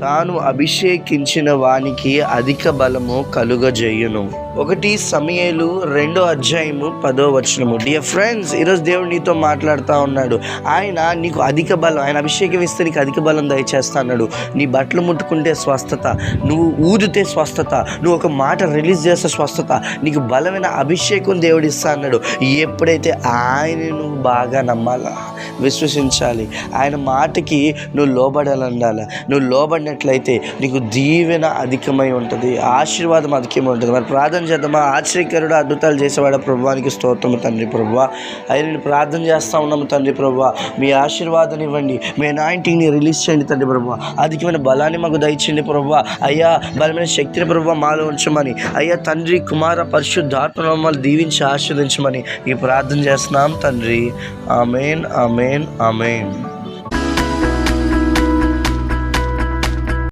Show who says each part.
Speaker 1: తాను అభిషేకించిన వానికి అధిక బలము కలుగజేయును. 1 సమూయేలు 2:10. డియర్ ఫ్రెండ్స్, ఈరోజు దేవుడు నీతో మాట్లాడుతూ ఉన్నాడు. ఆయన నీకు అధిక బలం, ఆయన అభిషేకం ఇస్తే నీకు అధిక బలం దయచేస్తా అన్నాడు. నీ బట్టలు ముట్టుకుంటే స్వస్థత, నువ్వు ఊదితే స్వస్థత, నువ్వు ఒక మాట రిలీజ్ చేస్తే స్వస్థత, నీకు బలమైన అభిషేకం దేవుడు ఇస్తా అన్నాడు. ఎప్పుడైతే ఆయన నువ్వు బాగా నమ్మాలా, విశ్వసించాలి, ఆయన మాటకి నువ్వు లోబడాలన్నాల. నువ్వు లోబడినట్లయితే నీకు దీవెన అధికమై ఉంటుంది, ఆశీర్వాదం అధికమై ఉంటుంది. మరి ప్రార్థన చేద్దామా? ఆశ్చర్యకరుడు, అద్భుతాలు చేసేవాడు ప్రభువానికి స్తోత్రము తండ్రి ప్రభువా. ఆయన ప్రార్థన చేస్తూ ఉన్నాము తండ్రి ప్రభువా. మీ ఆశీర్వాదాన్ని ఇవ్వండి, మీ అనాయింటింగ్ని రిలీజ్ చేయండి తండ్రి ప్రభువా. అధికమైన బలాన్ని మాకు దయచేయండి ప్రభువా. అయ్యా, బలమైన శక్తిని ప్రభువా మాలో ఉంచమని, అయ్యా తండ్రి కుమార పరిశుద్ధాత్మ మమ్మల్ని దీవించి ఆశీర్వదించమని ఈ ప్రార్థన చేస్తున్నాం తండ్రి. ఆమేన్, ఆమేన్, ఆమేన్.